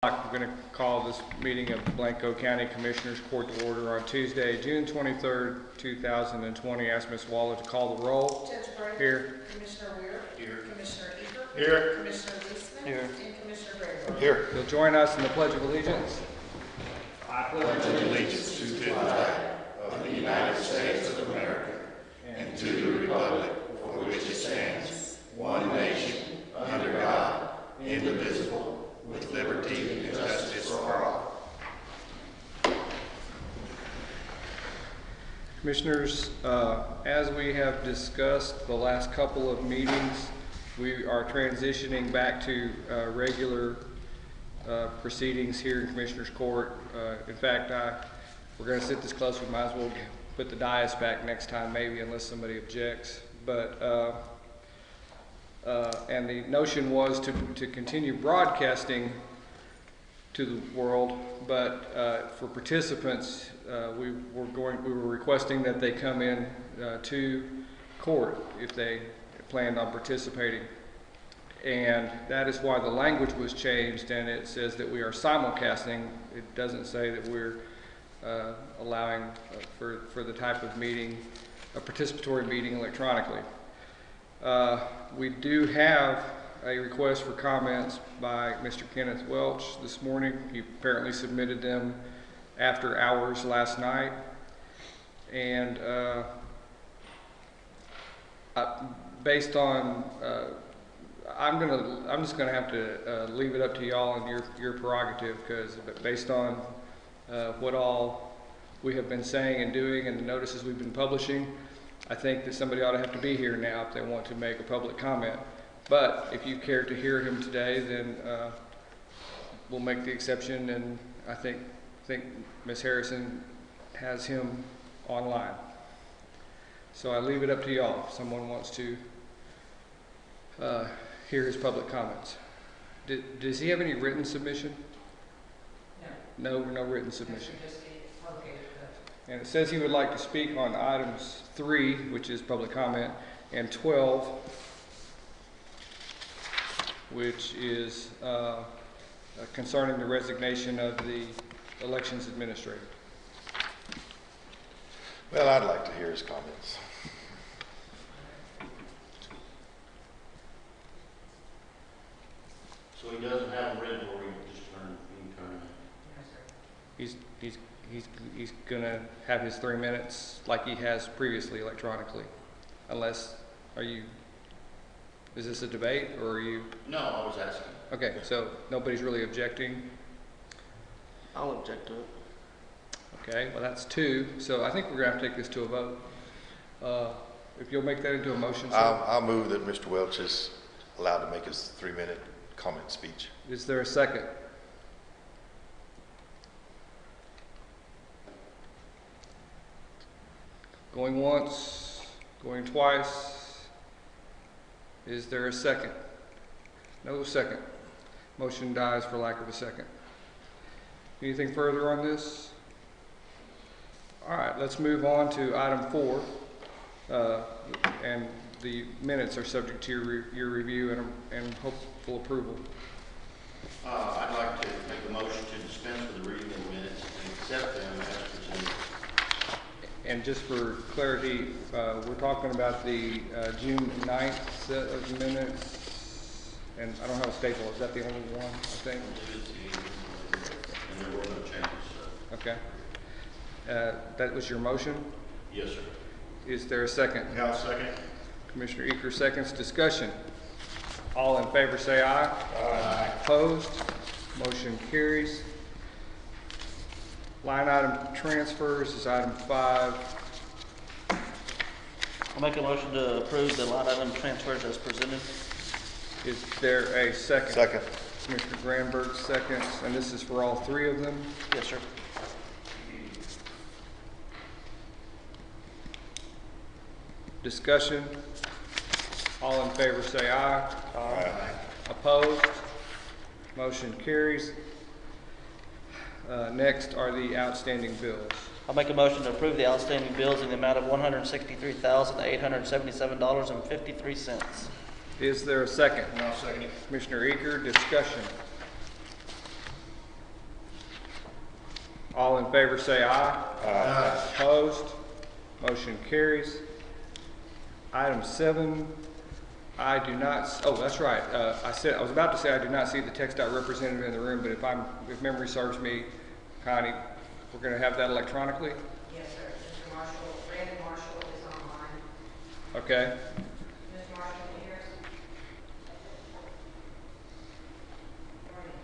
We're going to call this meeting of Blanco County Commissioners Court to order on Tuesday, June 23rd, 2020. Ask Ms. Waller to call the roll. Judge Brady. Here. Commissioner Weir. Here. Commissioner Eager. Here. Commissioner Leisman. Here. And Commissioner Grayburg. Here. You'll join us in the Pledge of Allegiance. I pledge Allegiance to the flag of the United States of America and to the republic for which it stands, one nation, under God, indivisible, with liberty and justice for all. Commissioners, as we have discussed the last couple of meetings, we are transitioning back to regular proceedings here in Commissioners Court. In fact, we're going to sit this close, we might as well put the dais back next time maybe, unless somebody objects. But and the notion was to continue broadcasting to the world, but for participants, we were requesting that they come in to court if they planned on participating. And that is why the language was changed, and it says that we are simulcasting. It doesn't say that we're allowing for the type of meeting, a participatory meeting electronically. We do have a request for comments by Mr. Kenneth Welch this morning. He apparently submitted them after hours last night. And based on, I'm just gonna have to leave it up to y'all and your prerogative, because based on what all we have been saying and doing and the notices we've been publishing, I think that somebody ought to have to be here now if they want to make a public comment. But if you care to hear him today, then we'll make the exception, and I think Ms. Harrison has him online. So I leave it up to y'all if someone wants to hear his public comments. Does he have any written submission? No written submission. And it says he would like to speak on items 3, which is public comment, and 12, which is concerning the resignation of the elections administrator. Well, I'd like to hear his comments. So he doesn't have them written, or we can just turn He's gonna have his 3 minutes like he has previously electronically, unless, is this a debate or are you? No, I was asking. Okay, so nobody's really objecting. I'll object to it. Okay, well that's 2, so I think we're gonna have to take this to a vote. If you'll make that into a motion, sir. I'll move that Mr. Welch is allowed to make his 3-minute comment speech. Is there a second? Going once, going twice. Is there a second? No second. Motion dies for lack of a second. Anything further on this? All right, let's move on to item 4. And the minutes are subject to your review and hopeful approval. I'd like to make a motion to dispense with the reading of the minutes and accept them as presented. And just for clarity, we're talking about the June 9th set of minutes, and I don't have a staple. Is that the only one, I think? And there were no changes. So. Okay. That was your motion? Yes, sir. Is there a second? I'll second. Commissioner Eaker seconds. Discussion. All in favor say aye. Aye. Opposed? Motion carries. Line item transfers is item 5. I'll make a motion to approve the line item transfers as presented. Is there a second? Second. Commissioner Granberg seconds, and this is for all 3 of them. Yes, sir. Discussion. All in favor say aye. Aye. Opposed? Motion carries. Next are the outstanding bills. I'll make a motion to approve the outstanding bills in the amount of $163,877.53. Is there a second? I'll second it. Commissioner Eaker, discussion. All in favor say aye. Aye. Opposed? Motion carries. Item 7, I do not, oh, that's right. I was about to say I do not see the TxDOT representative in the room, but if memory serves me, Connie, we're going to have that electronically? Yes, sir. Mr. Marshall, Brandon Marshall is online. Okay. Mr. Marshall, can you hear us? Morning.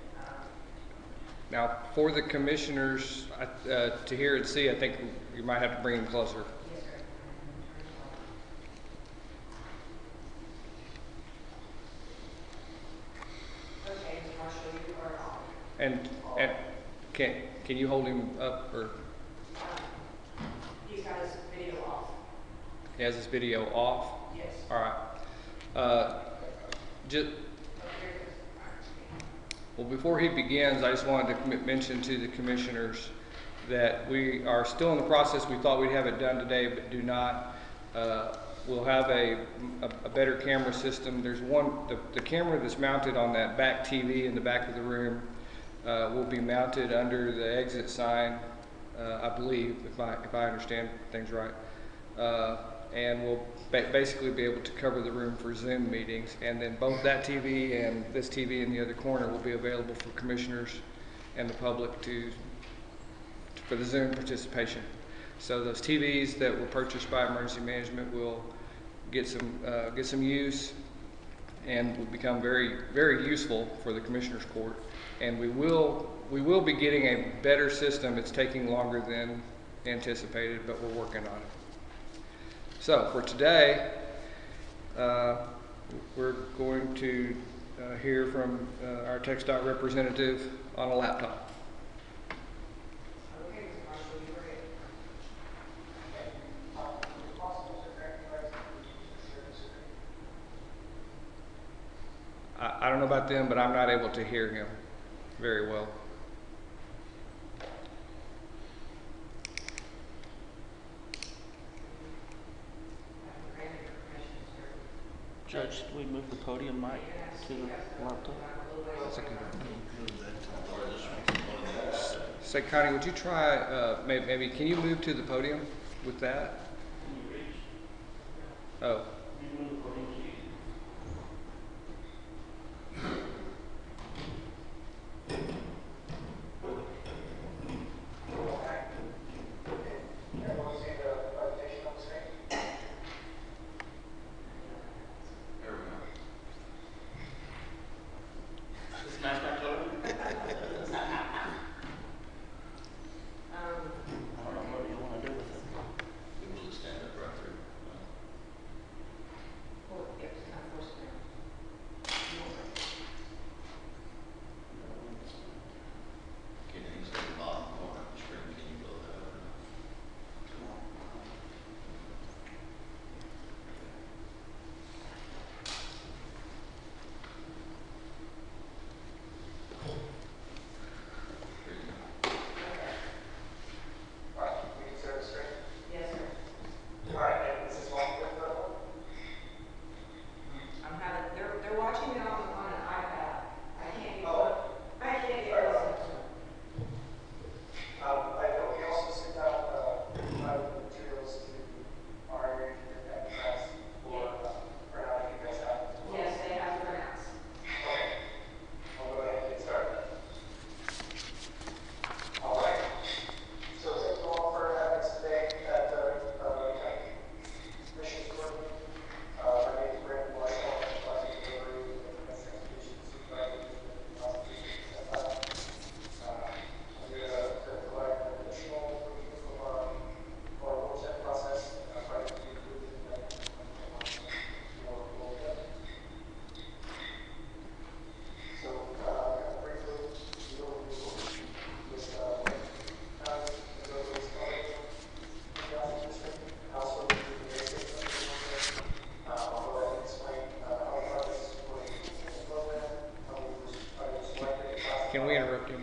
Now, for the commissioners to hear and see, I think you might have to bring them closer. Yes, sir. Okay, Mr. Marshall, you are on. And can you hold him up, or He's got his video off. he has his video off? Yes. All right. Just, Oh, here it is. All right. well, before he begins, I just wanted to mention to the commissioners that we are still in the process. We thought we'd have it done today, but do not. We'll have a better camera system. There's the camera that's mounted on that back TV in the back of the room will be mounted under the exit sign, I believe, if I understand things right. And we'll basically be able to cover the room for Zoom meetings. And then both that TV and this TV in the other corner will be available for commissioners and the public for the Zoom participation. So those TVs that were purchased by emergency management will get some use and will become very, very useful for the Commissioners Court. And we will be getting a better system. It's taking longer than anticipated, but we're working on it. So for today, we're going to hear from our TxDOT representative on a laptop. Okay, Mr. Marshall, you are ready. I don't know about them, but I'm not able to hear him very well. Brandon, your permission, sir. Judge, do we move the podium mic to the laptop? That's a good idea. Say, Connie, would you try, maybe, can you move to the podium with that? Oh. I don't know what you want to do with it. We'll just stand up right through. Well, yeah, just kind of force it down. Can you see the bottom corner of the screen? Can you blow that up? Come on. Here you go. Yes, sir. I'm having, they're watching it on an iPad. I can't get close. I know we also sent out materials to our area and press for how you guys have. Yes, they have to announce. Okay. I'll go ahead and get started. All right. So thank you all for having us today at Commissioners Court. My name is Brandon Marshall. I'm the Project Delivery and Transportation Supervisor in the Office of I'm here to provide an additional review of our rule set process, prior to the inclusion that your rule set. So, briefly, the overview with county, the roadways, the district, also the basics of the rule set. I'll go ahead and explain how the projects were included in the program, how we were selected. Can we interrupt him?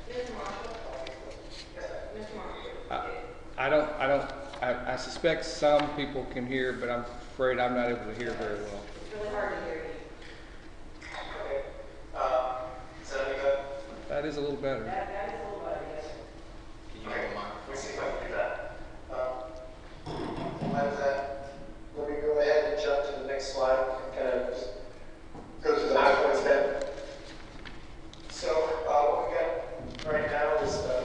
Mr. Marshall? Mr. Marshall? I suspect some people can hear, but I'm afraid I'm not able to hear very well. It's really hard to hear you. Okay. Is that any good? That is a little better. That is a little better, yes, sir. you have a microphone? Let's see if I can do that. Like that. Let me go ahead and jump to the next slide and kind of just go through the high points then. So what we got right now is the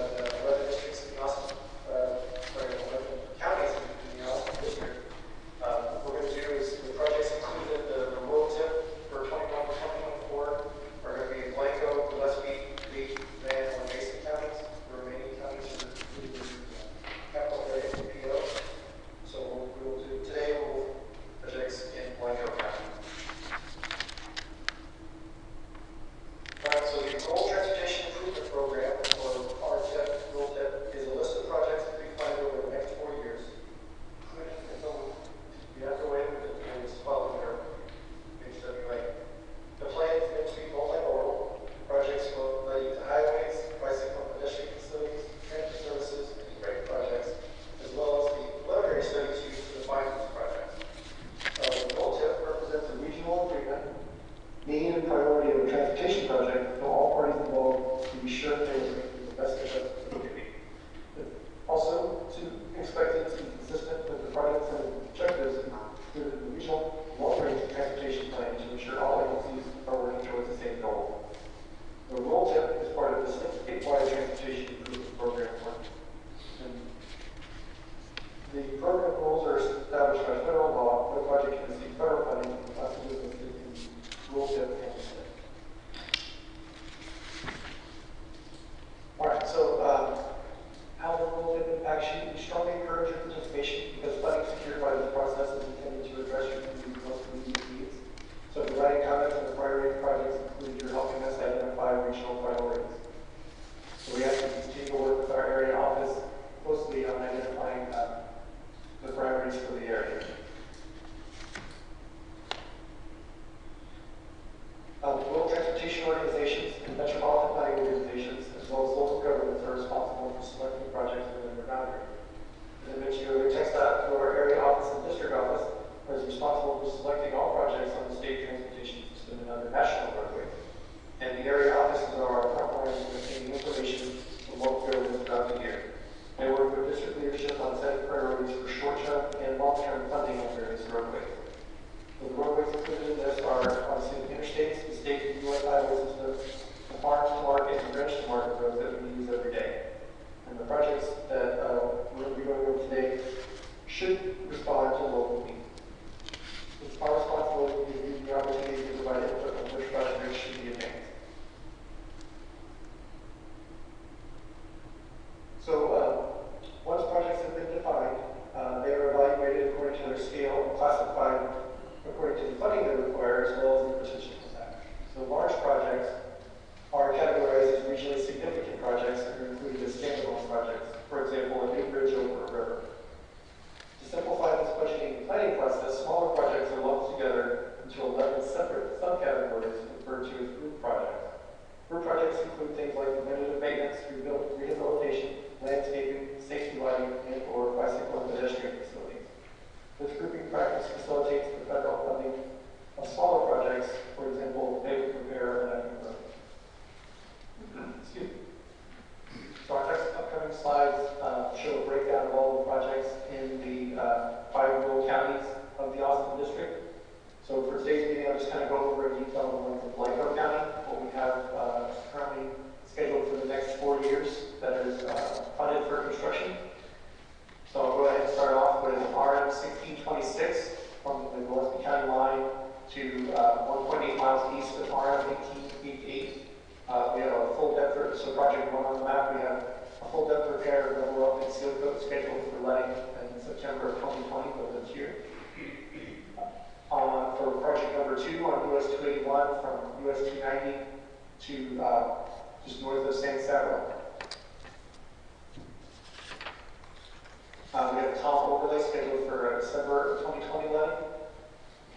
11 districts in the Austin, 11 counties in the Austin district. What we're going to do is the projects included the rural tip for 2024 are going to be in Blanco, Gillespie, Lee, Van, and Mason counties. The remaining counties are included in the capital area PO. So what we will do today, we'll projects in Blanco County. Alright, so the Rural Transportation Improvement Program, or RTIP, Rural TIP, is a list of projects to be funded over the next 4 years, including we have to wait with the following our HWA. The plan is meant to be multimodal. Projects will relate to highways, bicycle and pedestrian facilities, transit services, and grant projects, as well as the preliminary studies used to define these projects. The Rural TIP represents a regional agreement, meaning and priority of a transportation project, so all parties involved to be sure they will make the best interest of the community. Also, to expect it to be consistent with the projects and objectives included in the regional long-range transportation plan to ensure all agencies are working towards the same goal. The Rural TIP is part of the statewide transportation improvement program. And the program rules are established by federal law. The project can receive federal funding unless it is listed in Rural TIP and listed. All right, so how the Rural TIP impacts you? We strongly encourage your participation because funding secured by this process is intended to address your community's most immediate needs. So providing comments on the priority projects include your helping us identify regional priorities. So we ask you to continue to work with our area office closely on identifying the priorities for the area. Rural transportation organizations and metropolitan planning organizations, as well as local governments, are responsible for selecting projects within their boundary. As I mentioned earlier, TxDOT, through our area office and district office, is responsible for selecting all projects on the state transportation system and other national roadways. And the area offices are our front lines in obtaining information from local governments throughout the year. They work with district leadership on setting priorities for short-term and long-term funding on various roadways. The roadways included in this are obviously the interstates, the state and U.S. highway system, the farm to market and branch to market roads that we use every day. And the projects that we're going to be going over today should respond to local needs. It's our responsibility to give you the opportunity to provide input on which projects should be advanced. So once projects have been defined, they are evaluated according to their scale and classified according to the funding they require, as well as the potential impact. So large projects are categorized as regionally significant projects and are included as standalone projects. For example, a new bridge over a river. To simplify this budgeting and planning process, smaller projects are lumped together into 11 separate subcategories referred to as group projects. Group projects include things like preventative maintenance, rehabilitation, landscaping, safety lighting, and/or bicycle and pedestrian facilities. This grouping practice facilitates the federal funding of smaller projects, for example, pavement repair and road. Excuse me. So our next upcoming slides show a breakdown of all the projects in the 5 rural counties of the Austin district. So for today's meeting, I'll just kind of go over in detail the ones in Blanco County, what we have currently scheduled for the next 4 years that is funded for construction. So I'll go ahead and start off with RM 1626 from the Gillespie County line to 1.8 miles east of RM 1888. We have a full depth, so project 1 on the map, we have a full depth repair, level up and seal coat scheduled for letting in September of 2020 of this year. For project number 2 on US 281 from US 290 to just north of San Salvador. We have a top overlay scheduled for December of 2020 letting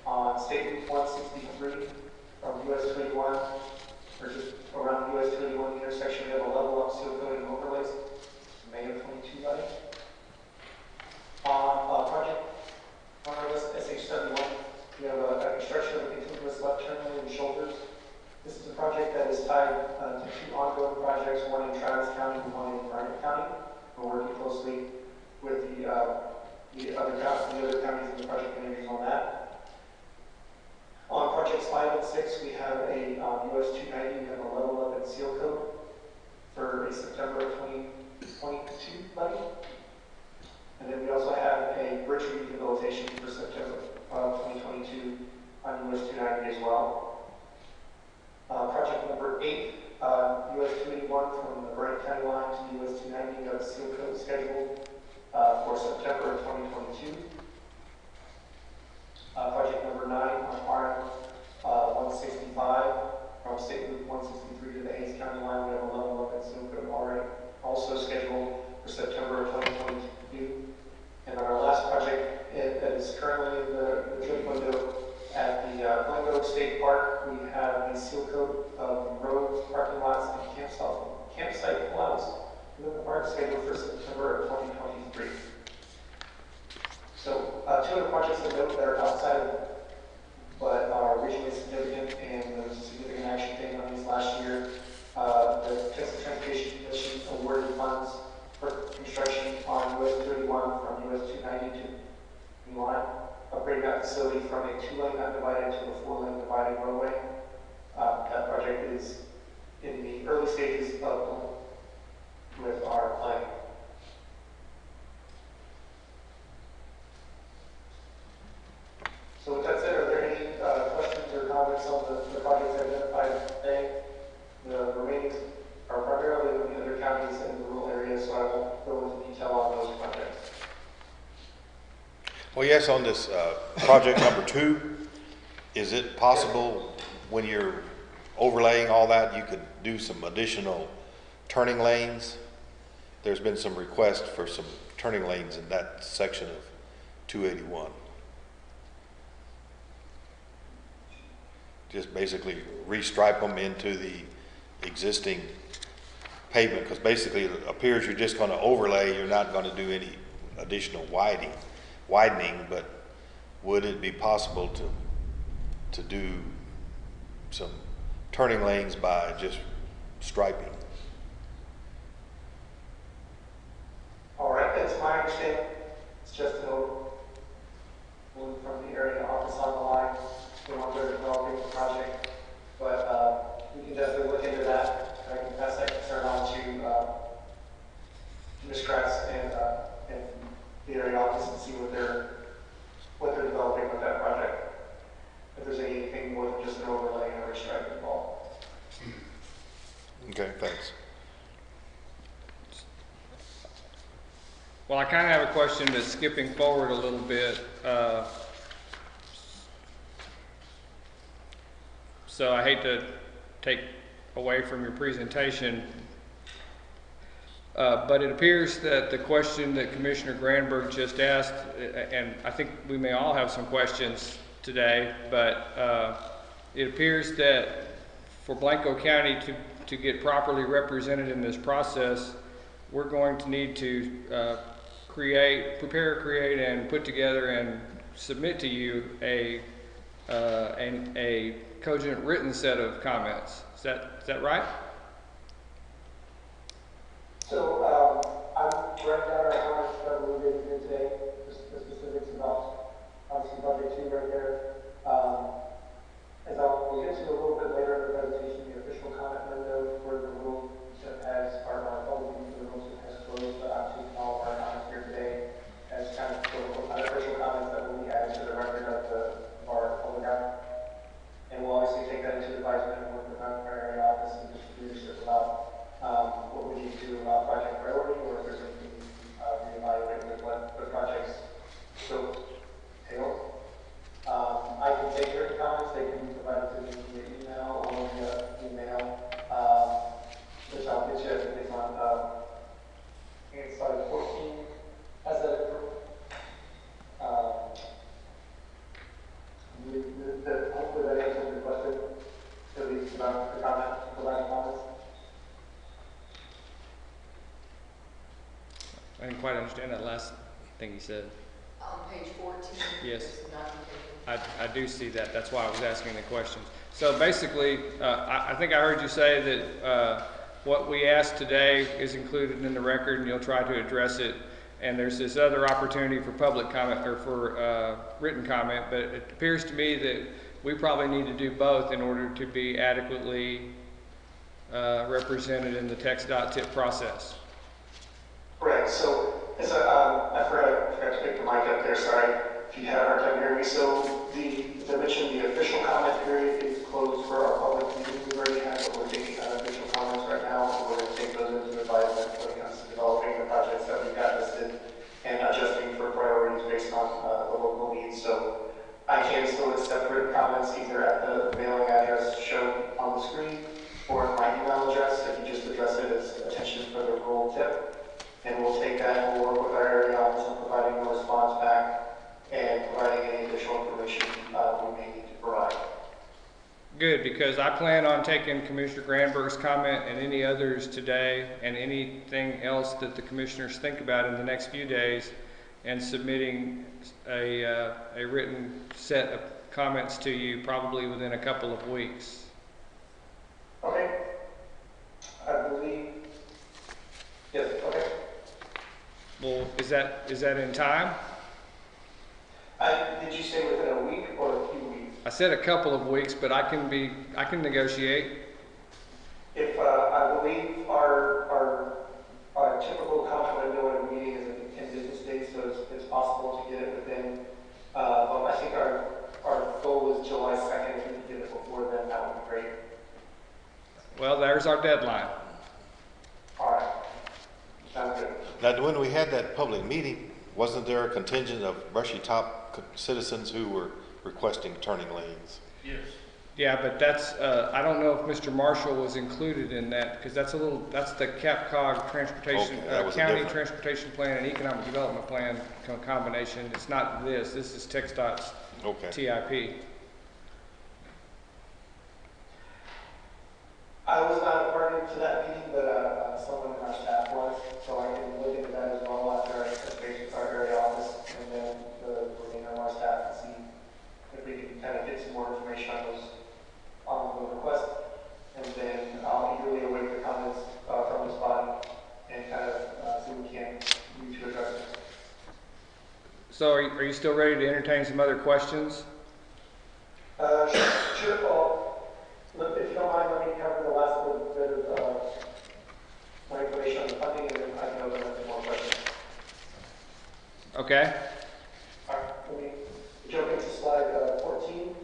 on State Route 163 from US 281, or just around US 281 intersection. We have a level up seal coating overlays, May of 22 letting. On project on our list SH71, we have a construction of a continuous left turn lane and shoulders. This is a project that is tied to 2 ongoing projects, one in Travis County and one in Bryan County. We're working closely with the other counties and the project managers on that. On projects 5 and 6, we have a US 290, we have a level up and seal coat for a September 2022 buddy. And then we also have a bridge rehabilitation for September 2022 on US 290 as well. Project number 8, US 281 from the Brent County line to US 290, we have a seal coat scheduled for September of 2022. Project number 9 on RM 165 from State Loop 163 to the Hayes County line, we have a level up and seal coat already also scheduled for September of 2022. And then our last project that is currently in the trip window at the Blanco State Park, we have a seal coat of roads, parking lots, and campsite allows within the park scheduled for September of 2023. So 2 other projects of note that are outside but are regionally significant, and there was a significant action taken on these last year. The Texas Transportation Commission awarded funds for construction on US 31 from US 290 to New Line, upgrading that facility from a 2-lane undivided to a 4-lane divided roadway. That project is in the early stages of with our planning. So with that said, are there any questions or comments on the projects identified today? The remaining are primarily in the other counties and the rural areas, so I won't go into detail on those projects. Well, yes, on this project number 2, is it possible when you're overlaying all that, you could do some additional turning lanes? There's been some requests for some turning lanes in that section of 281. Just basically restripe them into the existing pavement, because basically it appears you're just going to overlay, you're not going to do any additional widening, but would it be possible to do some turning lanes by just striping? All right, that's my understanding. It's just an move from the area office on the line. We want to developing the project, but we can definitely look into that. I can pass that concern on to Ms. Kratz and the area office and see what they're developing with that project. If there's anything more than just an overlay and a restripe involved. Okay, thanks. Well, I kind of have a question that's skipping forward a little bit. So I hate to take away from your presentation, but it appears that the question that Commissioner Granberg just asked, and I think we may all have some questions today, but it appears that for Blanco County to get properly represented in this process, we're going to need to prepare, create, and put together and submit to you a cogent written set of comments. Is that right? So I'm writing down our comments that we're going to do today, the specifics about obviously budget 2 right there. As we'll get to a little bit later in the presentation, the official comment window for the rule has our public meeting for the rules has closed, but I'm taking all of our comments here today as kind of unofficial comments that will be added to the record of our public comment. And we'll obviously take that into advisement and work with our area office and just leadership about what we need to do about project priority, or if there's anything reevaluate with what the project's scope entails. I can take written comments, they can be provided to me via email or via email, which I'll get you, I think it's on, it's slide 14. As a, hopefully that answers your question, at least about the comment, providing comments. I didn't quite understand that last thing you said. On page 14. Yes. there's the documentation. I do see that. That's why I was asking the questions. So basically, I think I heard you say that what we asked today is included in the record, and you'll try to address it. And there's this other opportunity for public comment, or for written comment, but it appears to me that we probably need to do both in order to be adequately represented in the text.tip process. Correct. So, I forgot to pick the mic up there. Sorry if you had a hard time hearing me. So, as I mentioned, the official comment period is closed for our public meeting. We already have, but we're taking official comments right now. We're going to take those into advisement when it comes to developing the projects that we've got listed and adjusting for priorities based on the local needs. So, I can still accept written comments either at the mailing address shown on the screen or in my email address if you just address it as attention for the rural tip. And we'll take that and we'll work with our area office on providing a response back and providing any additional information we may need to provide. Good, because I plan on taking Commissioner Granberg's comment and any others today and anything else that the commissioners think about in the next few days and submitting a written set of comments to you probably within a couple of weeks. Okay. I believe, yes, okay. Well, is that in time? Did you say within a week or a few weeks? I said a couple of weeks, but I can negotiate. If I believe our typical comment window at a meeting is in 10 business days, so it's possible to get it within. But I think our goal is July 2nd. If we can get it before then, that would be great. Well, there's our deadline. All right. Sounds good. Now, when we had that public meeting, wasn't there a contingent of Brushy Top citizens who were requesting turning lanes? Yes. Yeah, but that's, I don't know if Mr. Marshall was included in that, because that's the CapCog transportation, Okay, that was a county different. transportation plan and economic development plan combination. It's not this is TxDOT's Okay. TIP. I was not a party to that meeting, but someone in our staff was, so I can look into that as well after I touch base with our area office and then the remainder of our staff and see if we can kind of get some more information on the request. And then I'll eagerly await the comments from this body and kind of see what we can do to address it. So are you still ready to entertain some other questions? Sure, Paul. Look, if you don't mind, let me cover the last little bit of my information on the funding, and then I can open up to more questions. Okay. All right, let me jump into slide 14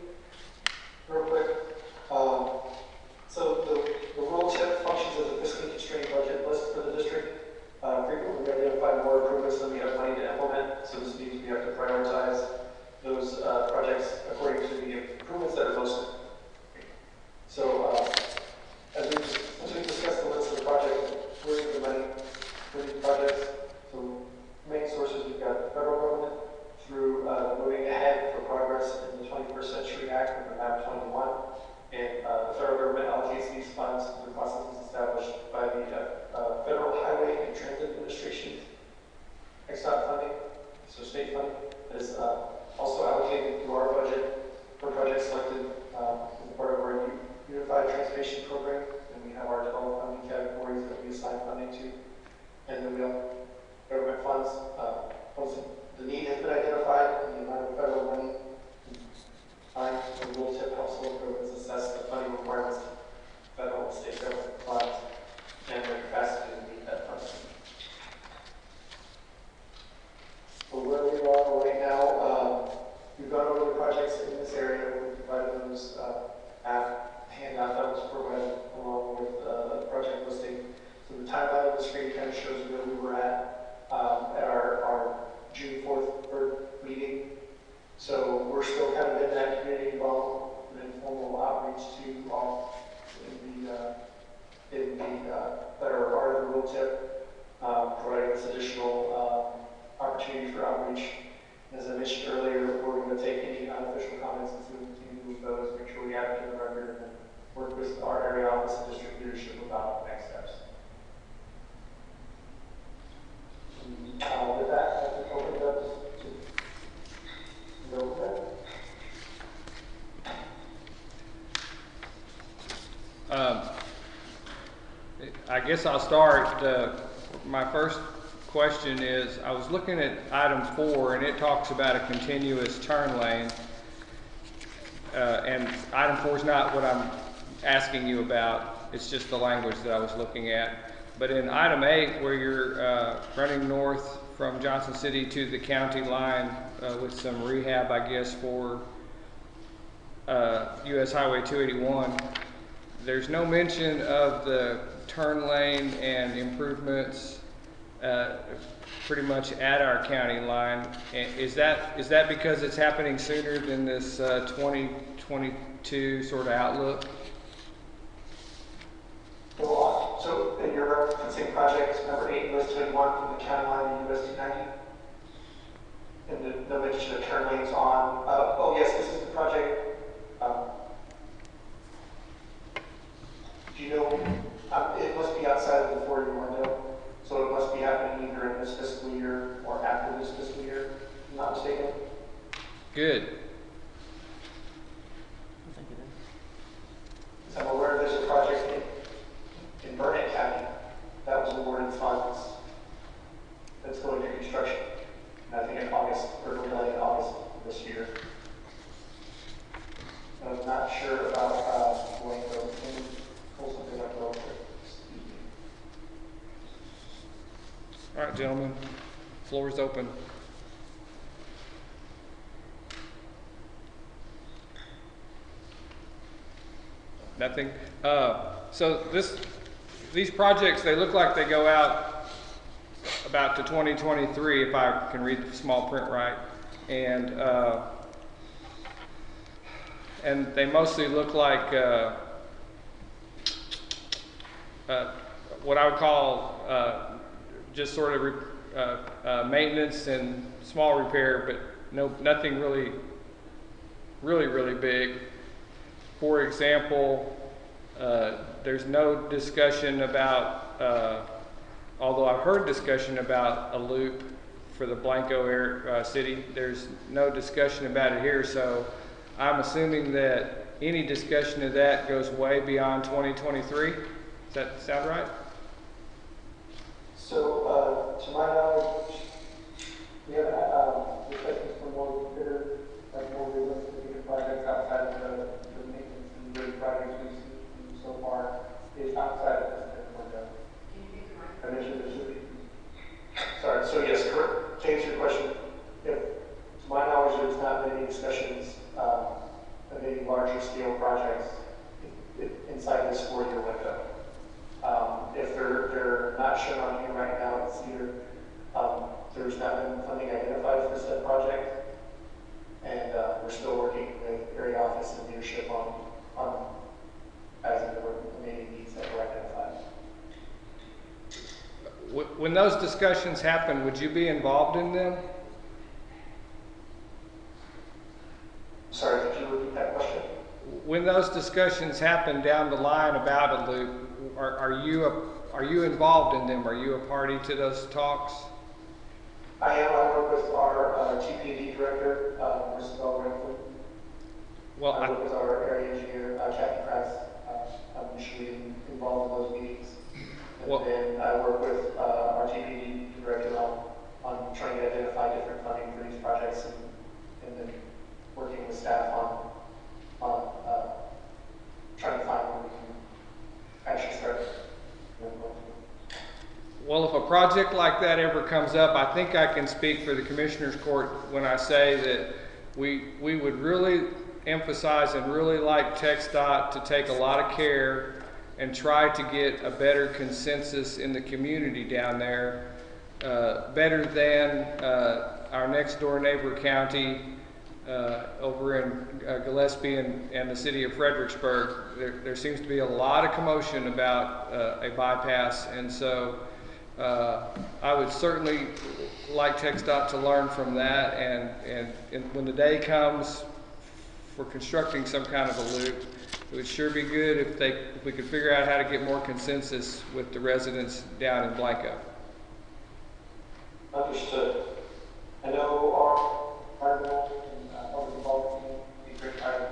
real quick. So the rural tip functions as a fiscally constrained budget list for the district. Frequently we identify more improvements than we have money to implement, so this means we have to prioritize those projects according to the improvements that are most. So, as we discussed the list of the projects, where is the money for these projects? So, main sources, we've got the federal government through moving ahead for progress in the 21st Century Act under MAP 21. And the federal government allocates these funds through processes established by the Federal Highway and Transit Administration, TxDOT funding, so state funding, is also allocated through our budget for projects selected as part of our Unified Transportation Program, and we have our 12 funding categories that we assign funding to. And then we have government funds. Once the need has been identified and the amount of federal money, the rural tip helps local governments assess the funding requirements of federal and state government funds and their capacity to meet that funding. So where we are right now, we've gone over the projects in this area. We've provided those handout that was provided along with the project listing. So the timeline on the screen kind of shows where we were at our June 4th board meeting. So we're still kind of in that community involvement and informal outreach to all that are part of the rural tip, providing this additional opportunity for outreach. As I mentioned earlier, we're going to take any unofficial comments and see if we can move those, make sure we have it in the record, and then work with our area office and district leadership about next steps. With that, I can open it up to go with that. guess I'll start. My first question is, I was looking at item 4, and it talks about a continuous turn lane. And item 4 is not what I'm asking you about. It's just the language that I was looking at. But in item 8, where you're running north from Johnson City to the county line with some rehab, I guess, for US Highway 281, there's no mention of the turn lane and improvements pretty much at our county line. And is that because it's happening sooner than this 2022 sort of outlook? Well, so you're referencing project number 8, US 281 from the county line to US 290? And the mention of turn lanes on, oh yes, this is the project. Do you know, it must be outside of the 4-year window, so it must be happening either in this fiscal year or after this fiscal year, if I'm not mistaken. Good. I think it is. So I'm aware there's a project in Burnett County that was awarded funds that's going to construction. And I think in August, or really in August of this year. I'm not sure about Blanco. Can you pull something up real quick? All right, gentlemen, floor is open. Nothing. So these projects, they look like they go out about to 2023, if I can read the small print right, and they mostly look like what I would call just sort of maintenance and small repair, but nothing really big. For example, there's no discussion about, although I've heard discussion about a loop for the Blanco city, there's no discussion about it here, so I'm assuming that any discussion of that goes way beyond 2023. Does that sound right? So, to my knowledge, we have discussions for more bigger, like more realistic projects outside of the maintenance and big projects we've seen so far is outside of this window. I mentioned there should be. Sorry, so yes, correct. To answer your question, if, to my knowledge, there's not been any discussions of any larger scale projects inside this 4-year window. If they're not shown on here right now, it's either there's not been funding identified for said project, and we're still working with area office and leadership on as the remaining needs that were identified. When those discussions happen, would you be involved in them? Sorry, could you repeat that question? When those discussions happen down the line about a loop, are you involved in them? Are you a party to those talks? I am. I work with our TPD director, Marcel Renfrew. Well, I work with our area engineer, Kathy Price. I'm usually involved in those meetings. And then I work with our TPD director on trying to identify different funding for these projects, and then working with staff on trying to find where we can actually start. Well, if a project like that ever comes up, I think I can speak for the Commissioners Court when I say that we would really emphasize and really like TxDOT to take a lot of care and try to get a better consensus in the community down there, better than our next door neighbor county over in Gillespie and the city of Fredericksburg. There seems to be a lot of commotion about a bypass, and so I would certainly like TxDOT to learn from that, and when the day comes for constructing some kind of a loop, it would sure be good if we could figure out how to get more consensus with the residents down in Blanco. Understood. I know our goal and public involvement in the great time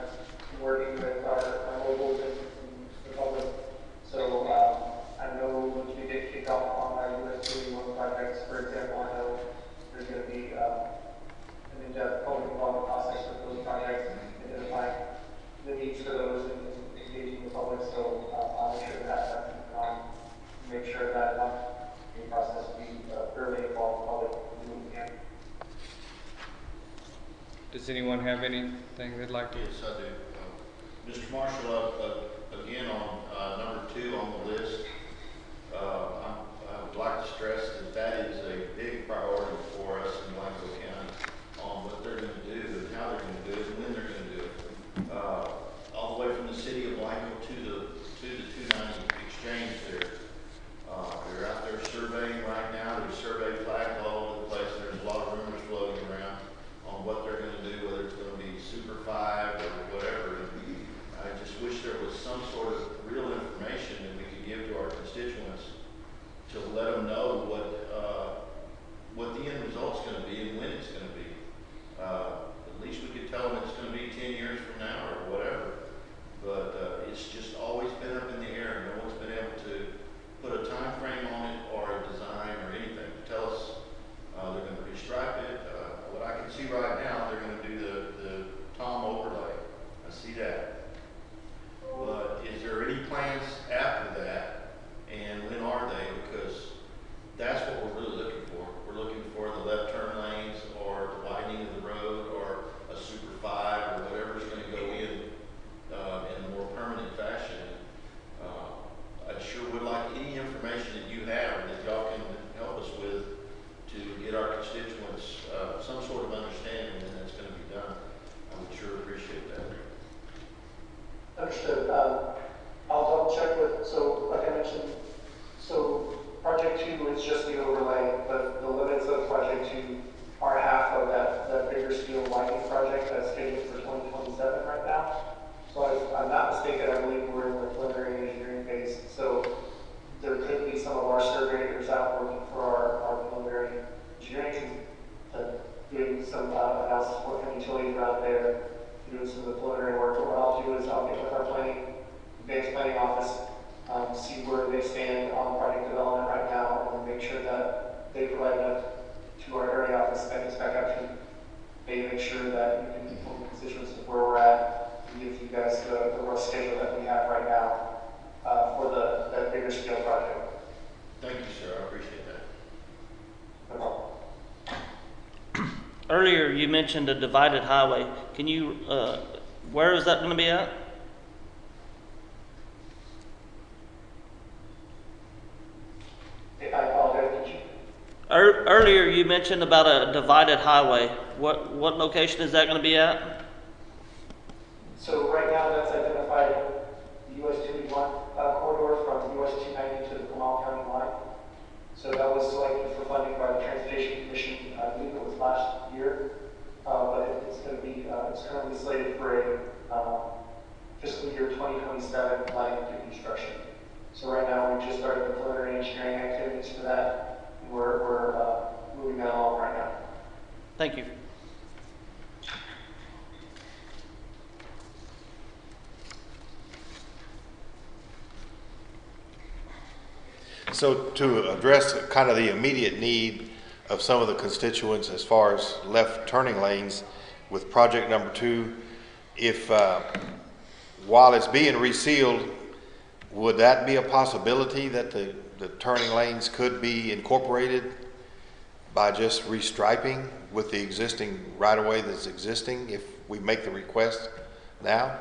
working with our local business and the public. So I know Does anyone have anything they'd like to? Yes, I do. Mr. Marshall, again on number 2 on the list, I would like to stress that that is a big priority for us in Blanco County on what they're going to do and how they're going to do it and when they're going to do it. All the way from the city of Blanco to the 290 exchange there. They're out there surveying right now. There's survey flags all over the place. There's a lot of rumors floating around on what they're going to do, whether it's going to be Super 5 or whatever. I just wish there was some sort of real information that we could give to our constituents to let them know what the end result's going to be and when it's going to be. At least we could tell them it's going to be 10 years from now or whatever. But it's just always been up in the air. No one's been able to put a time frame on it or a design or anything to tell us they're going to restripe it. What I can see right now, they're going to do the Tom overlay. I see that. But is there any plans after that, and when are they? Because that's what we're really looking for. We're looking for the left turn lanes or the widening of the road or a Super 5 or whatever's going to go in a more permanent fashion. I sure would like any information that you have that y'all can help us with to get our constituents some sort of understanding when that's going to be done. I would sure appreciate that. Understood. I'll double check with, so like I mentioned, so project 2 is just the overlay, but the limits of project 2 are half of that bigger steel widening project that's scheduled for 2027 right now. So if I'm not mistaken, I believe we're in the preliminary engineering phase. So there could be some of our surveyors out working for our preliminary engineering to doing some analysis work on utilities around there, doing some of the preliminary work. But what I'll do is I'll get with our advanced planning office, see where they stand on project development right now, and make sure that they provide enough to our area office that gets back out to they make sure that you can inform the constituents of where we're at and give you guys the rough schedule that we have right now for that bigger scale project. Thank you, sir. I appreciate that. No problem. Earlier, you mentioned a divided highway. Can you, where is that going to be at? I apologize, did you? Earlier, you mentioned about a divided highway. What location is that going to be at? So right now, that's identified the US 281 corridor from US 290 to the Renewal County line. So that was selected for funding by the Transportation Commission, I believe it was last year. But it's going to be, it's currently slated for a fiscal year 2027 line of construction. So right now, we've just started the preliminary engineering activities for that, and we're moving that along right now. Thank you. So to address kind of the immediate need of some of the constituents as far as left turning lanes with project number 2, if while it's being resealed, would that be a possibility that the turning lanes could be incorporated by just restriping with the existing right-of-way that's existing if we make the request now?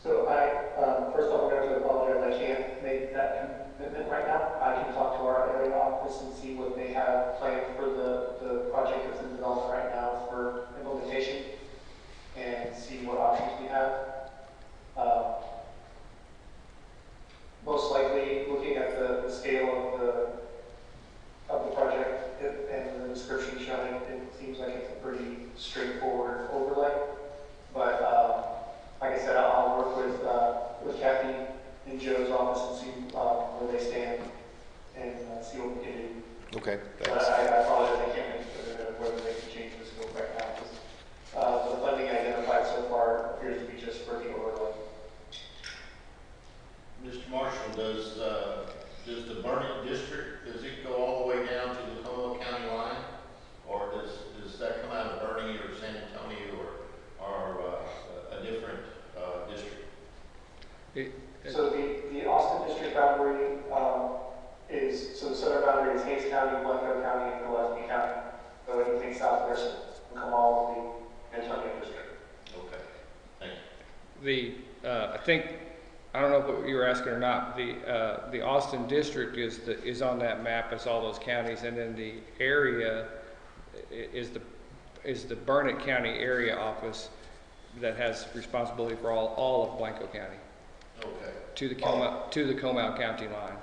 So first of all, I'm going to apologize. I can't make that commitment right now. I can talk to our area office and see what they have planned for the project that's in development right now for implementation and see what options we have. Most likely, looking at the scale of the project and the description showing, it seems like it's a pretty straightforward overlay. But like I said, I'll work with Kathy and Joe's office and see where they stand and see what we can do. Okay, But thanks. I apologize, I can't make whether they can change the scope right now. Because the funding identified so far appears to be just for the overlay. Mr. Marshall, does the Burnett district, does it go all the way down to the Como County line? Or does that come out of Bernie or San Antonio or a different district? So the Austin district boundary is, so the southern boundary is Hayes County, Blanco County, and Gillespie County. So anything south of there can come all of the Antonio district. Okay, thank you. I think, I don't know what you were asking or not, the Austin district is on that map as all those counties, and then the area is the Burnett County area office that has responsibility for all of Blanco County Okay. to the Comal County line.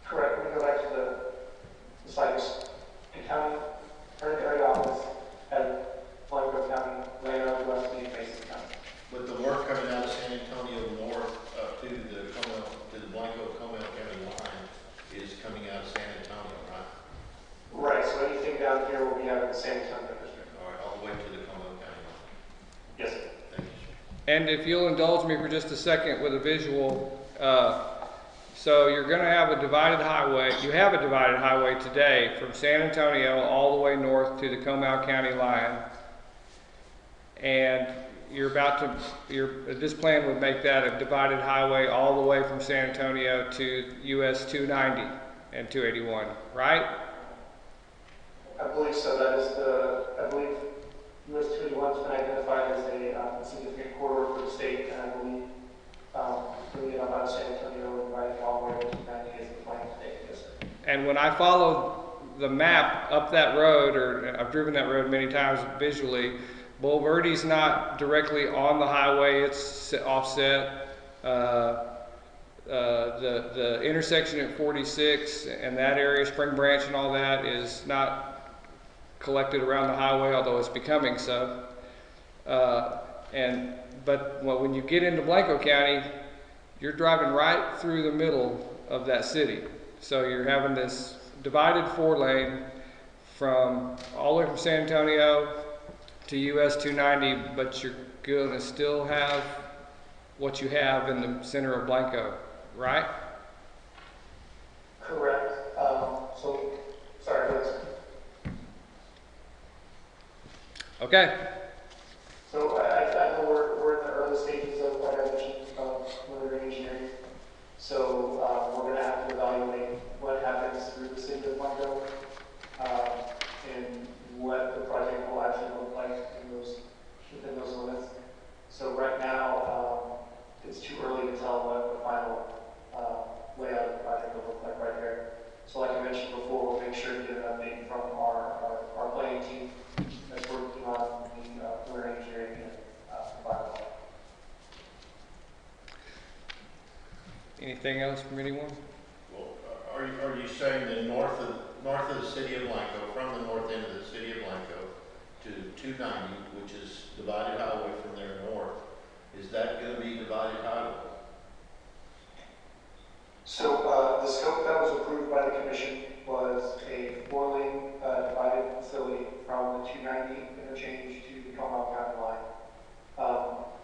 Correct. We go back to the Cypress County area office at Blanco County, Blanco, West Mason County. With the work coming out of San Antonio north up to the Blanco Comal County line is coming out of San Antonio, right? Right. So anything down here will be out of the San Antonio district. All right, all the way to the Comal County line. Yes. Thank you, sir. And if you'll indulge me for just a second with a visual, so you're going to have a divided highway. You have a divided highway today from San Antonio all the way north to the Comal County line, and this plan would make that a divided highway all the way from San Antonio to US 290 and 281, right? I believe so. That is I believe US 281 has been identified as a significant corridor for the state, and I believe really out of San Antonio and right all the way to 290 is the plan today. Yes, sir. And when I follow the map up that road, or I've driven that road many times visually, Bulverde's not directly on the highway, it's offset. The intersection at 46 and that area, Spring Branch and all that, is not collected around the highway, although it's becoming so. But when you get into Blanco County, you're driving right through the middle of that city. So you're having this divided 4-lane from all the way from San Antonio to US 290, but you're going to still have what you have in the center of Blanco, right? Correct. Sorry, please. Okay. So I know we're in the early stages of, like I mentioned, preliminary engineering. So we're going to have to evaluate what happens through the city of Blanco and what the project will actually look like within those limits. So right now, it's too early to tell what the final layout of the project will look like right here. So like I mentioned before, we'll make sure to get an update from our planning team that's working on the preliminary engineering and environmental. Anything else from anyone? Well, are you saying that north of the city of Blanco, from the north end of the city of Blanco to 290, which is divided highway from there north, is that going to be divided highway? So the scope that was approved by the commission was a 4-lane divided facility from the 290 interchange to the Comal County line.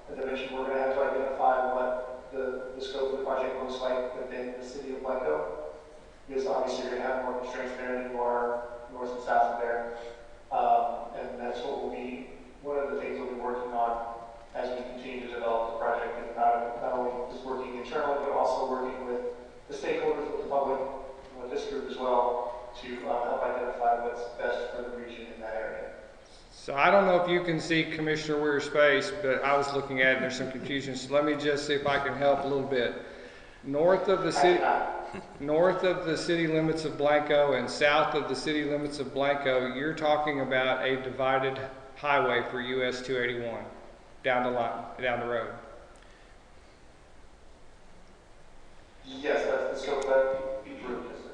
As I mentioned, we're going to have to identify what the scope of the project looks like within the city of Blanco, because obviously you're going to have more constraints there than you are north and south of there. And that's what will be one of the things we'll be working on as we continue to develop the project, and not only just working internally, but also working with the stakeholders, with the public, with this group as well, to help identify what's best for the region in that area. So I don't know if you can see Commissioner Weir's face, but I was looking at it and there's some confusion. So let me just see if I can help a little bit. North of the city limits of Blanco and south of the city limits of Blanco, you're talking about a divided highway for US 281 down the road. Yes, that's the scope that we approved, yes, sir.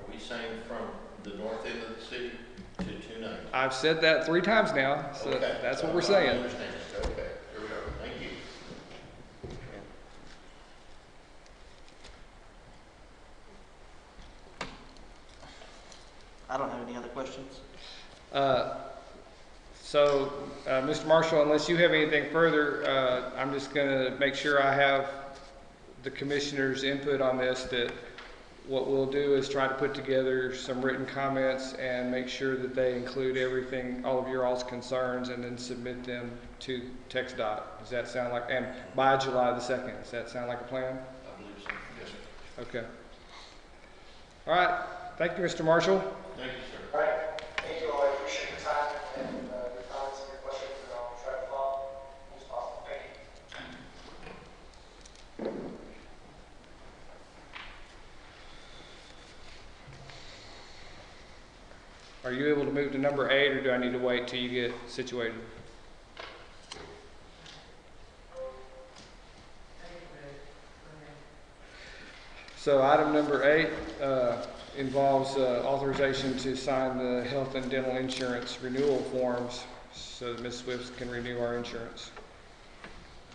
Are we saying from the north end of the city to 290? I've said that 3 times now, so Okay. that's what we're I saying. understand. Okay, here we go. Thank you. I don't have any other questions. Mr. Marshall, unless you have anything further, I'm just going to make sure I have the commissioner's input on this, that what we'll do is try to put together some written comments and make sure that they include everything, all of your all's concerns, and then submit them to TxDOT. Does that sound like, and by July the 2nd, does that sound like a plan? I believe so. Yes, sir. Okay. All right. Thank you, Mr. Marshall. Thank you, sir. All right. Are you able to move to number 8, or do I need to wait till you get situated? So item number 8 involves authorization to sign the health and dental insurance renewal forms so that Ms. Swift can renew our insurance.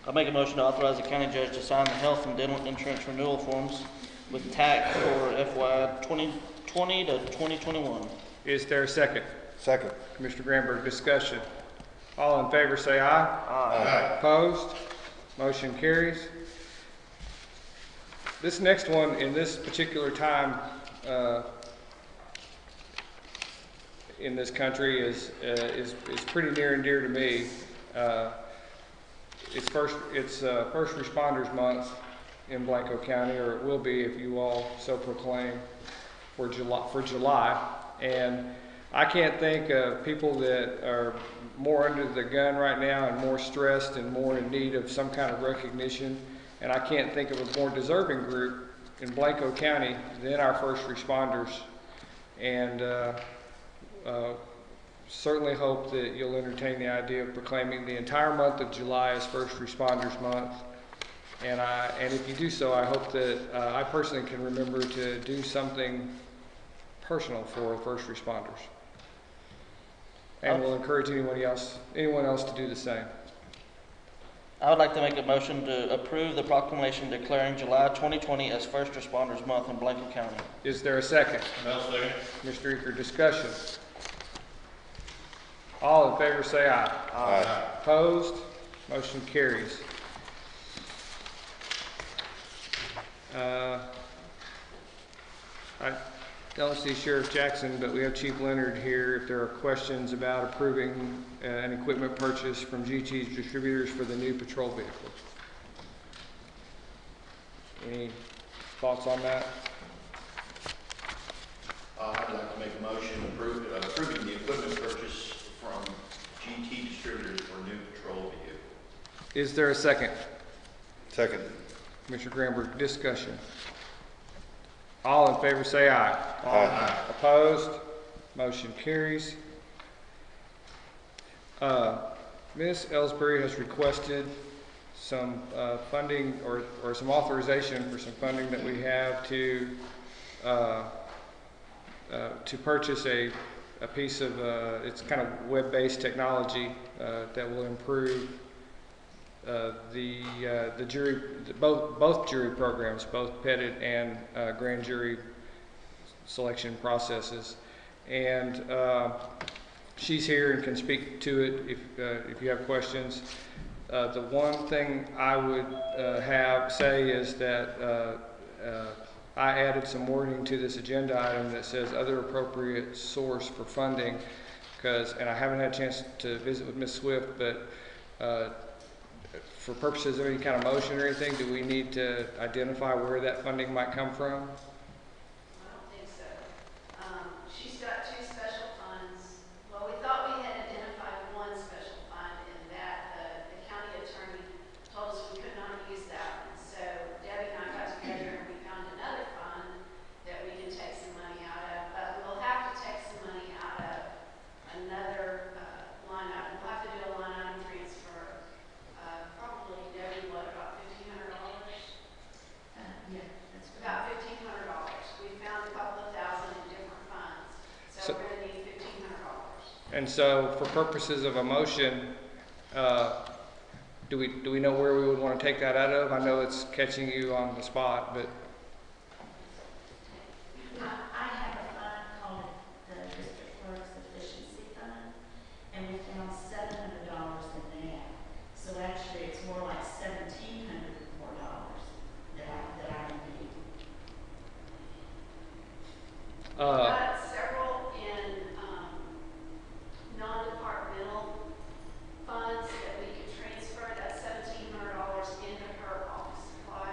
I'll make a motion to authorize the county judge to sign the health and dental insurance renewal forms with TAC for FY 2020 to 2021. Is there a second? Second. Commissioner Granberg, discussion. All in favor say aye. Aye. Opposed? Motion carries. This next one, in this particular time in this country, is pretty near and dear to me. It's first responders month in Blanco County, or it will be if you all so proclaim, for July. And I can't think of people that are more under the gun right now and more stressed and more in need of some kind of recognition. And I can't think of a more deserving group in Blanco County than our first responders. And certainly hope that you'll entertain the idea of proclaiming the entire month of July as First Responders Month. And if you do so, I hope that I personally can remember to do something personal for first responders. And we'll encourage anyone else to do the same. I would like to make a motion to approve the proclamation declaring July 2020 as First Responders Month in Blanco County. Is there a second? No, second. Mr. Eaker, discussion. All in favor say aye. Aye. Opposed? Motion carries. I don't see Sheriff Jackson, but we have Chief Leonard here if there are questions about approving an equipment purchase from GT's distributors for the new patrol vehicle. Any thoughts on that? I'd like to make a motion approving the equipment purchase from GT Distributors for a new patrol vehicle. Is there a second? Second. Commissioner Granberg, discussion. All in favor say aye. Aye. Opposed? Motion carries. Ms. Ellsbury has requested some funding or some authorization for some funding that we have to purchase a piece of it's kind of web-based technology that will improve the jury, both jury programs, both pettit and grand jury selection processes. And she's here and can speak to it if you have questions. The one thing I would say is that I added some wording to this agenda item that says other appropriate source for funding, and I haven't had a chance to visit with Ms. Swift, but for purposes of any kind of motion or anything, do we need to identify where that funding might come from? I don't think so. She's got two special funds. Well, we thought we had identified one special fund, and that the county attorney told us we could not use that one. So Debbie and I got together and we found another fund that we can take some money out of, but we'll have to take some money out of another line item. We'll have to do a line item transfer. Probably, Debbie, what, about $1,500? Yeah, that's right. About $1,500. We found a couple of thousand in different funds, so we're going to need $1,500. And so, for purposes of a motion, do we know where we would want to take that out of? I know it's catching you on the spot, but I have a fund called the District Clerk's Efficiency Fund, and we found $700 in that. So actually, it's more like $1,700 more that I need. We've got several in non-departmental funds that we could transfer that $1,700 into her office supply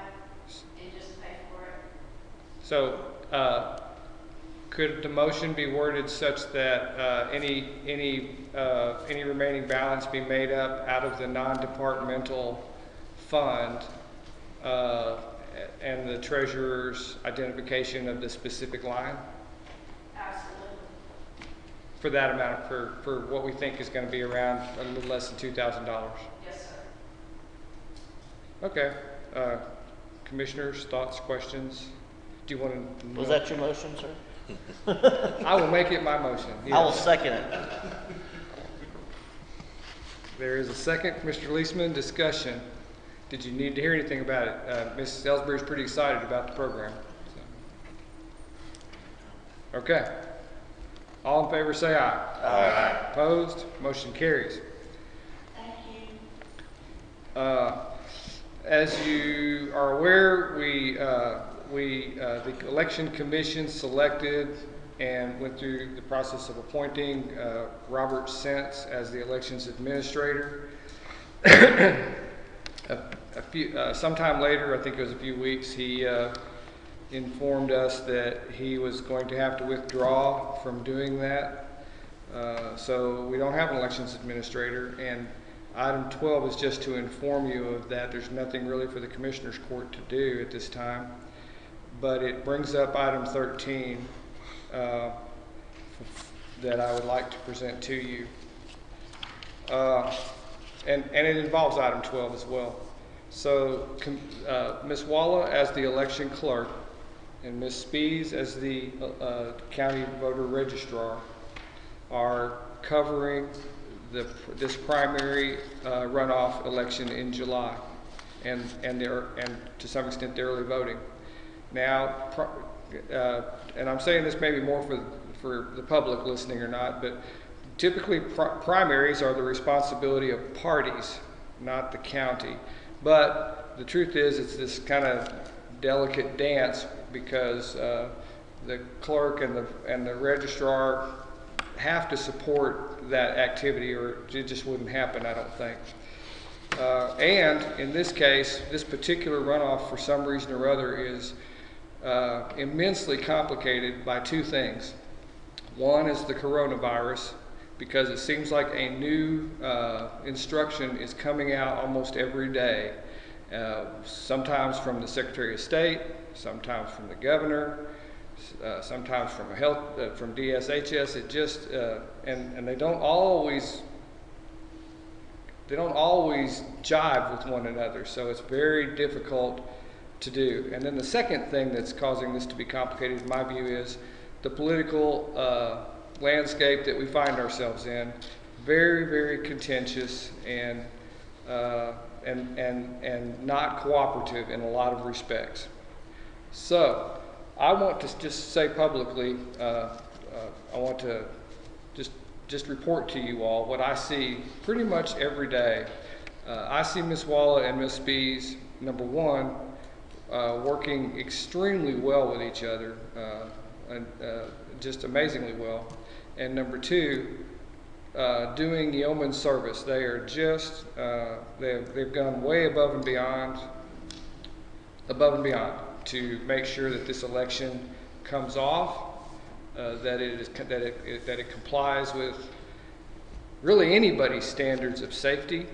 and just pay for it. so could the motion be worded such that any remaining balance be made up out of the non-departmental fund and the treasurer's identification of the specific line? Absolutely. for that amount, for what we think is going to be around a little less than $2,000. Yes, sir. Okay. Commissioners, thoughts, questions? Do you want to know? Was that your motion, sir? I will make it my motion. I will Yes. second it. There is a second. Mr. Leisman, discussion. Did you need to hear anything about it? Ms. Ellsbury's pretty excited about the program. So. Okay. All in favor say aye. Aye. Opposed? Motion carries. Thank you. As you are aware, the election commission selected and went through the process of appointing Robert Sentz as the elections administrator. Sometime later, I think it was a few weeks, he informed us that he was going to have to withdraw from doing that. So we don't have an elections administrator, and item 12 is just to inform you of that. There's nothing really for the Commissioners Court to do at this time, but it brings up item 13 that I would like to present to you. And it involves item 12 as well. So Ms. Walla as the election clerk and Ms. Spees as the county voter registrar are covering this primary runoff election in July, and to some extent the early voting. Now, and I'm saying this maybe more for the public listening or not, but typically primaries are the responsibility of parties, not the county. But the truth is, it's this kind of delicate dance because the clerk and the registrar have to support that activity, or it just wouldn't happen, I don't think. And in this case, this particular runoff, for some reason or other, is immensely complicated by two things. One is the coronavirus, because it seems like a new instruction is coming out almost every day, sometimes from the Secretary of State, sometimes from the governor, sometimes from from DSHS. It just and they don't always jive with one another, so it's very difficult to do. And then the second thing that's causing this to be complicated, in my view, is the political landscape that we find ourselves in. Very, very contentious and not cooperative in a lot of respects. So I want to just say publicly, I want to just report to you all what I see pretty much every day. I see Ms. Walla and Ms. Spees, number one, working extremely well with each other, and just amazingly well. And number two, doing yeoman service. They are just, they've gone way above and beyond to make sure that this election comes off, that it complies with really anybody's standards of safety.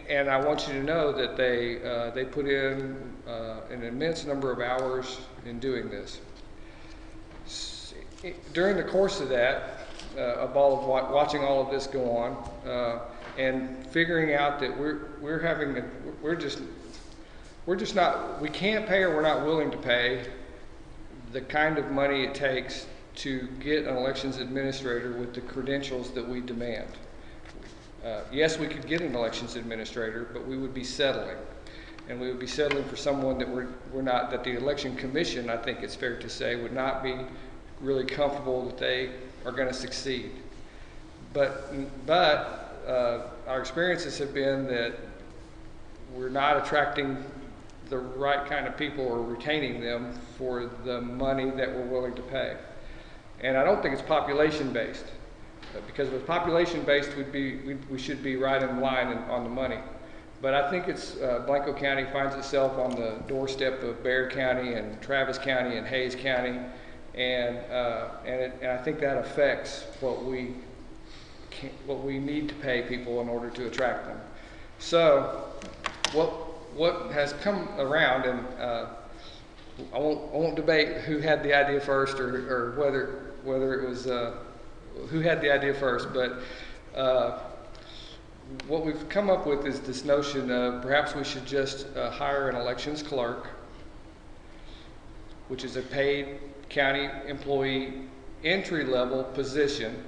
And I want you to know that they put in an immense number of hours in doing this. During the course of that, watching all of this go on, and figuring out that we can't pay, or we're not willing to pay the kind of money it takes to get an elections administrator with the credentials that we demand. Yes, we could get an elections administrator, but we would be settling. And we would be settling for someone that that the election commission, I think it's fair to say, would not be really comfortable that they are going to succeed. But our experiences have been that we're not attracting the right kind of people or retaining them for the money that we're willing to pay. And I don't think it's population-based. Because if it's population-based, we should be right in line on the money. But I think it's Blanco County finds itself on the doorstep of Bexar County and Travis County and Hayes County, and I think that affects what we need to pay people in order to attract them. So what has come around, and I won't debate who had the idea first, or whether it was who had the idea first, but what we've come up with is this notion of perhaps we should just hire an elections clerk, which is a paid county employee entry-level position,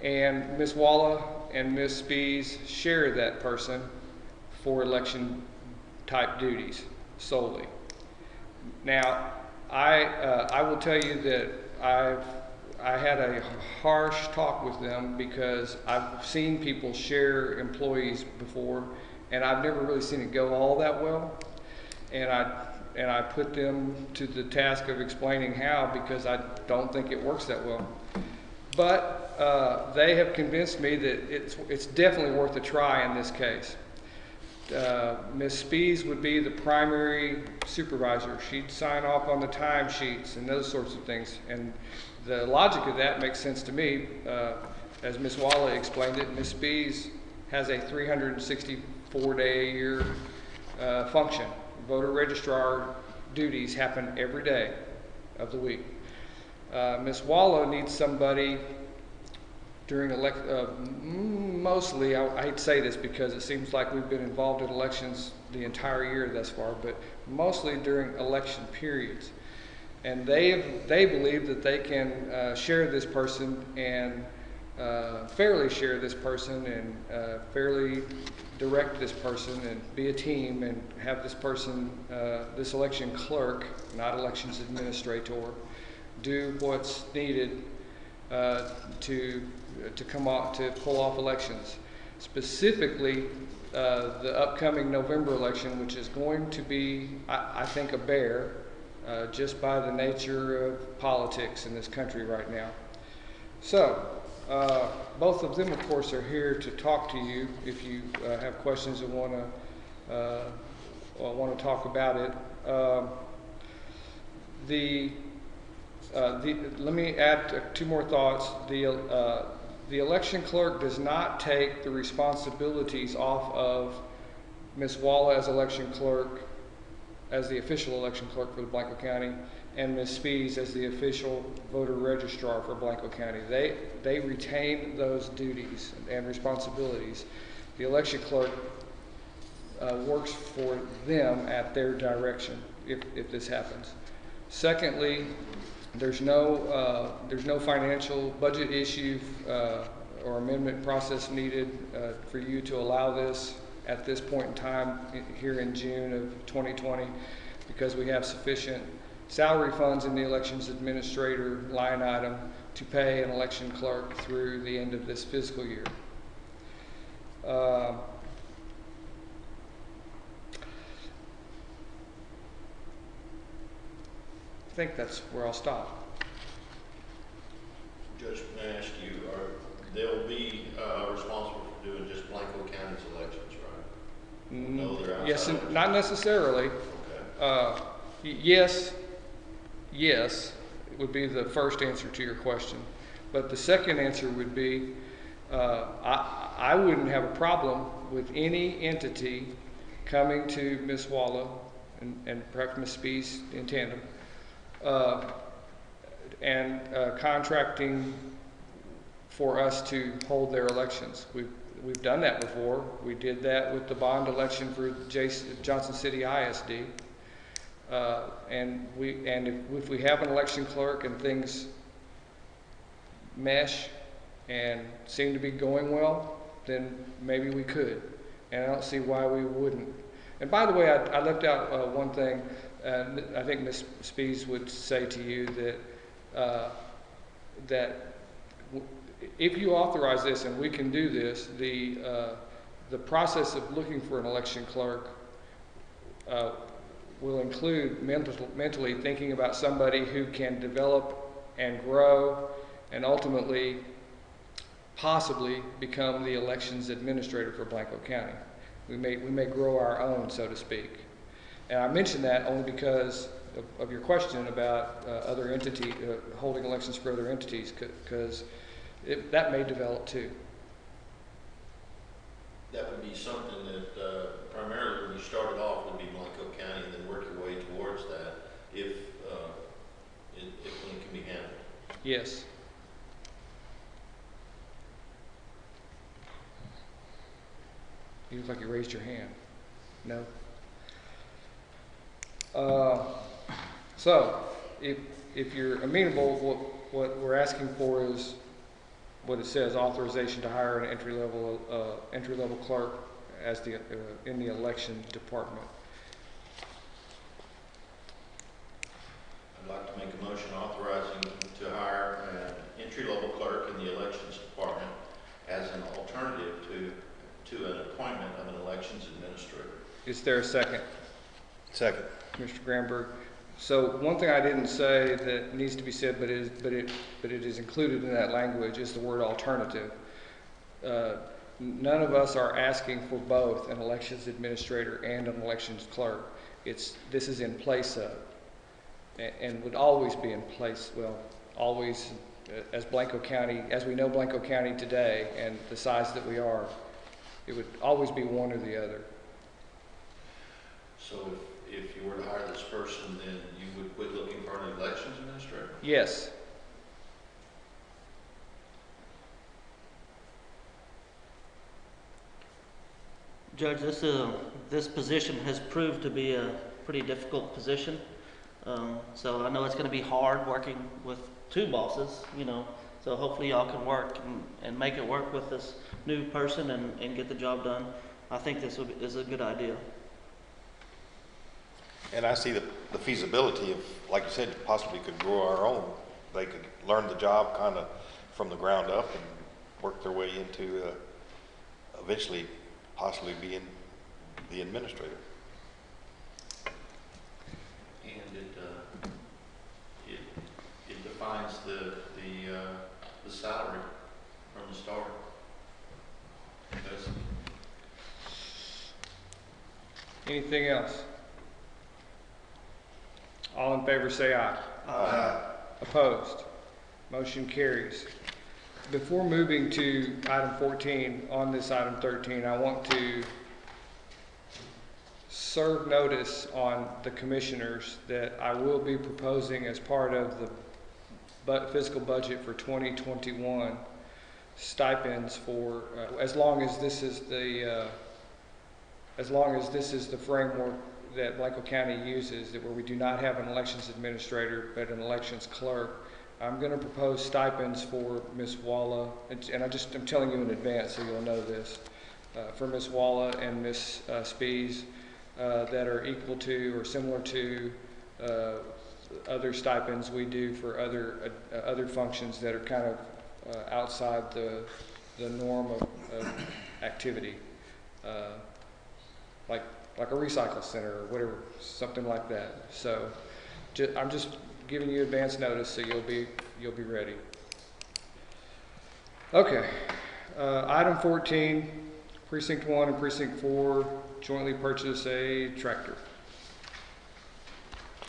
and Ms. Walla and Ms. Spees share that person for election type duties solely. Now, I will tell you that I had a harsh talk with them because I've seen people share employees before, and I've never really seen it go all that well. And I put them to the task of explaining how, because I don't think it works that well. But they have convinced me that it's definitely worth a try in this case. Ms. Spees would be the primary supervisor. She'd sign off on the timesheets and those sorts of things. And the logic of that makes sense to me. As Ms. Walla explained it, Ms. Spees has a 364-day-a-year function. Voter registrar duties happen every day of the week. Ms. Walla needs somebody during mostly, I hate to say this because it seems like we've been involved in elections the entire year thus far, but mostly during election periods. And they believe that they can share this person and fairly share this person and fairly direct this person and be a team and have this person, this election clerk, not elections administrator, do what's needed to pull off elections. Specifically, the upcoming November election, which is going to be, I think, a bear, just by the nature of politics in this country right now. So, both of them, of course, are here to talk to you if you have questions and want to talk about it. Let me add two more thoughts. The election clerk does not take the responsibilities off of Ms. Walla as election clerk, as the official election clerk for the Blanco County, and Ms. Spees as the official voter registrar for Blanco County. They retain those duties and responsibilities. The election clerk works for them at their direction if this happens. Secondly, there's no financial budget issue or amendment process needed for you to allow this at this point in time here in June of 2020, because we have sufficient salary funds in the elections administrator line item to pay an election clerk through the end of this fiscal year. I think that's where I'll stop. Judge, may I ask you, they'll be responsible for doing just Blanco County's elections, right? No, they're outside. Yes, not necessarily. Okay. Yes, it would be the first answer to your question. But the second answer would be, I wouldn't have a problem with any entity coming to Ms. Walla and perhaps Ms. Spees in tandem, and contracting for us to hold their elections. We've done that before. We did that with the bond election for Johnson City ISD. And if we have an election clerk and things mesh and seem to be going well, then maybe we could. And I don't see why we wouldn't. And by the way, I left out one thing. I think Ms. Spees would say to you that if you authorize this and we can do this, the process of looking for an election clerk will include mentally thinking about somebody who can develop and grow and ultimately possibly become the elections administrator for Blanco County. We may grow our own, so to speak. And I mention that only because of your question about other entity holding elections for other entities, because that may develop too. That would be something that primarily when you started off would be Blanco County and then work your way towards Yes. You look like you raised your hand. No? So, if you're amenable, what we're asking for is what it says, authorization to hire an entry-level clerk as in the election department. I'd like to make a motion authorizing to hire an entry-level clerk in the elections department as an alternative to an appointment of an elections administrator. Is there a second? Second. Mr. Granberg. So one thing I didn't say that needs to be said, but it is included in that language, is the word alternative. None of us are asking for both an elections administrator and an elections clerk. This is in place of, and would always be in place. Well, always, as Blanco County, as we know Blanco County today, and the size that we are, it would always be one or the other. So if you were to hire this person, then you would quit looking for an elections administrator? Yes. Judge, this position has proved to be a pretty difficult position. So I know it's going to be hard working with two bosses, so hopefully y'all can work and make it work with this new person and get the job done. I think this is a good idea. And I see the feasibility of, like you said, possibly could grow our own. They could learn the job kind of from the ground up and work their way into eventually possibly being the administrator. And it defines the salary from the start. Anything else? All in favor say aye. Aye. Opposed? Motion carries. Before moving to item 14, on this item 13, I want to serve notice on the commissioners that I will be proposing as part of the fiscal budget for 2021 stipends for, as long as this is the framework that Blanco County uses, that where we do not have an elections administrator but an elections clerk, I'm going to propose stipends for Ms. Walla, and I'm telling you in advance so you'll know this, for Ms. Walla and Ms. Spees that are equal to or similar to other stipends we do for other functions that are kind of outside the norm of activity, like a recycle center or whatever, something like that. So I'm just giving you advance notice so you'll be ready. Okay, item 14, Precinct 1 and Precinct 4 jointly purchase a tractor.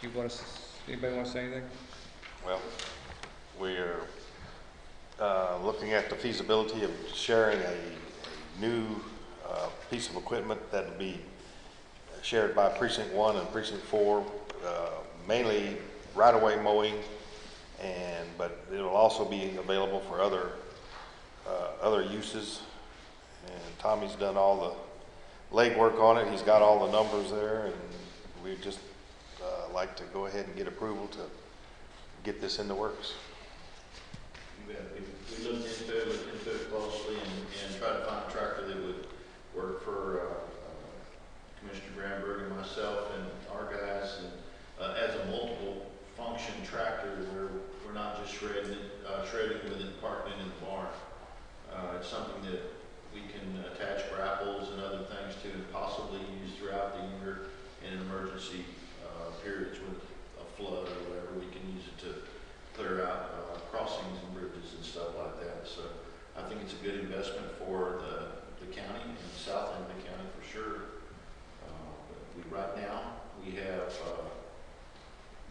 Anybody want to say anything? Well, we're looking at the feasibility of sharing a new piece of equipment that will be shared by Precinct 1 and Precinct 4, mainly right-of-way mowing, but it will also be available for other uses. And Tommy's done all the legwork on it. He's got all the numbers there, and we just like to go ahead and get approval to get this in the works. We looked into it closely and tried to find a tractor that would work for Commissioner Granberg and myself and our guys, and as a multiple function tractor where we're not just shredding with it, parking it in the barn. It's something that we can attach grapples and other things to and possibly use throughout the year in emergency periods with a flood or whatever. We can use it to clear out crossings and bridges and stuff like that. So I think it's a good investment for the county and the south end of the county for sure. Right now, we have,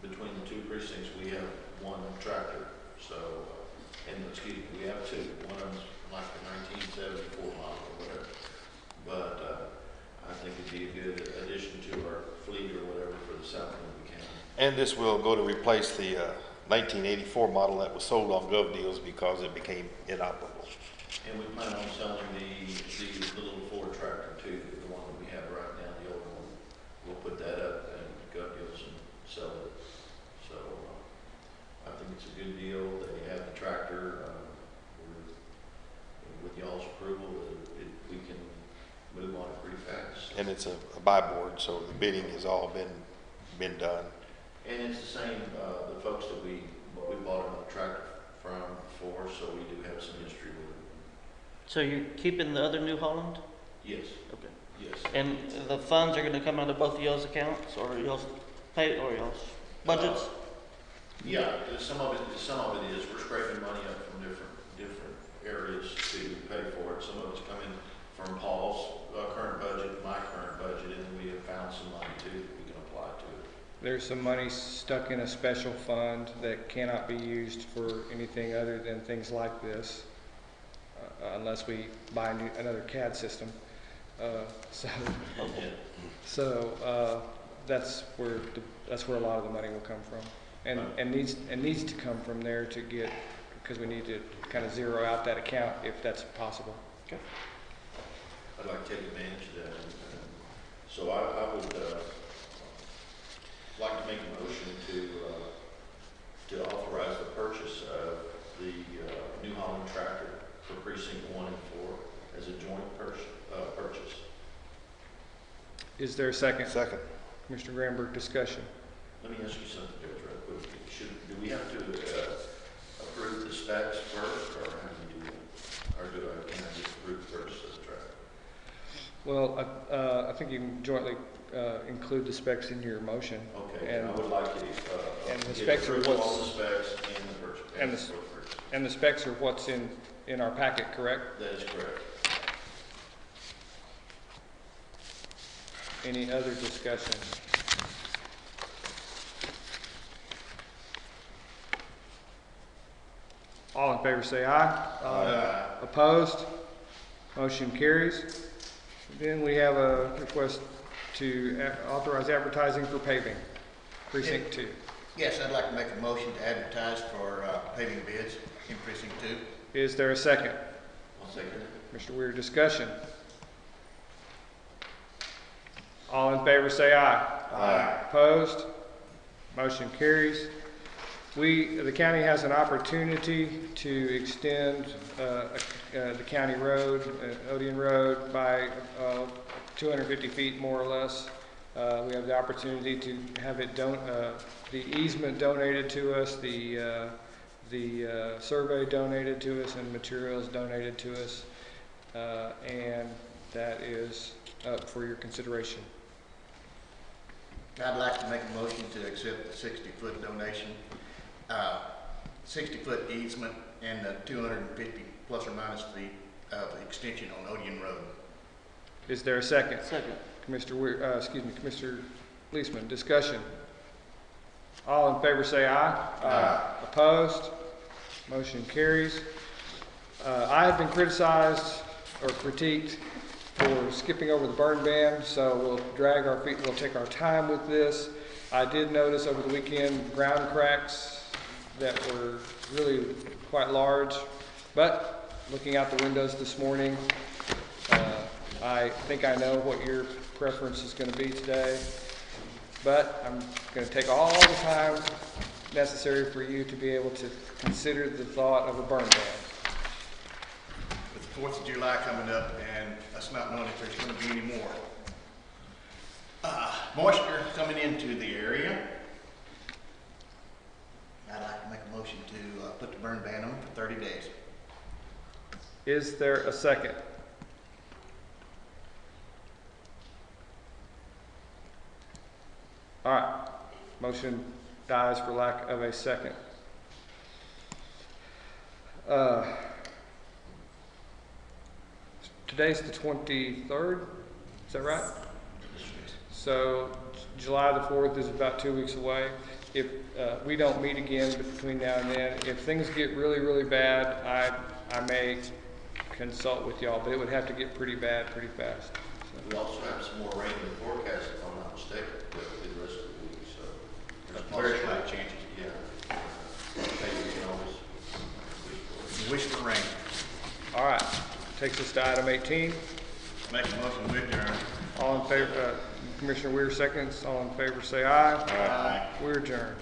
between the two precincts, we have one tractor. So, we have two. One of them's like a 1974 model or whatever. But I think it'd be a good addition to our fleet or whatever for the south end of the county. And this will go to replace the 1984 model that was sold on Gov Deals because it became inoperable. And we plan on selling the little Ford tractor too, the one that we have right now, the old one. We'll put that up and go deals and sell it. So, I think it's a good deal. They have the tractor, with y'all's approval, we can move on it pretty fast. And it's a buy board, so the bidding has all been done. And it's the same, the folks that we bought another tractor from before, so we do have some history with it. So you're keeping the other New Holland? Yes, Okay. yes. And the funds are gonna come out of both of y'all's accounts, or y'all's pay, or y'all's budgets? Yeah, some of it is, we're scraping money up from different areas to pay for it. Some of it's coming from Paul's current budget, my current budget, and then we have found some money too that we can apply to it. There's some money stuck in a special fund that cannot be used for anything other than things like this, unless we buy another CAD system. That's where a lot of the money will come from, and needs to come from there to get, because we need to kind of zero out that account if that's possible. Okay. I'd like to take advantage of that. So I would like to make a motion to authorize the purchase of the New Holland tractor for precinct 1 and 4 as a joint purchase. Is there a second? Second. Mr. Gramberg, discussion. Let me ask you something, Judge, real quick. Do we have to approve the specs first, or how do we do that? Or can I just approve the purchase of the tractor? Well, I think you can jointly include the specs in your motion. Okay, And I would like to and the get specs are approval what's- on the specs and the purchase. and the- for the purchase. And the specs are what's in our packet, correct? That is correct. Any other discussion? All in favor say aye. Aye. Opposed? Motion carries. Then we have a request to authorize advertising for paving, precinct 2. Yes, I'd like to make a motion to advertise for paving bids in precinct 2. Is there a second? I'll second it. Mr. Weir, discussion. All in favor say aye. Aye. Opposed? Motion carries. The county has an opportunity to extend the county road, Odeon Road, by 250 feet more or less. We have the opportunity to have it the easement donated to us, the survey donated to us, and materials donated to us, and that is up for your consideration. I'd like to make a motion to accept the 60-foot donation, 60-foot easement, and the 250 plus or minus feet of extension on Odeon Road. Is there a second? Second. Commissioner Leisman, discussion. All in favor say aye. Aye. Opposed? Motion carries. I have been criticized or critiqued for skipping over the burn ban, so we'll drag our feet, we'll take our time with this. I did notice over the weekend ground cracks that were really quite large, but looking out the windows this morning, I think I know what your preference is going to be today, but I'm going to take all the time necessary for you to be able to consider the thought of a burn ban. With the 4th of July coming up and us not knowing if there's going to be any more moisture coming into the area, I'd like to make a motion to put the burn ban on for 30 days. Is there a second? All right, motion dies for lack of a second. Today's the 23rd, is that right? So July the 4th is about 2 weeks away. If we don't meet again between now and then, if things get really, really bad, I may consult with y'all, but it would have to get pretty bad pretty fast. So. We also have some more rain in the forecast, if I'm not mistaken, for the rest of the week, so. Very slight changes. Yeah. Takes us to item 18. Make a motion to adjourn. All in favor, Commissioner Weir seconds. All in favor say aye. Aye. We're adjourned.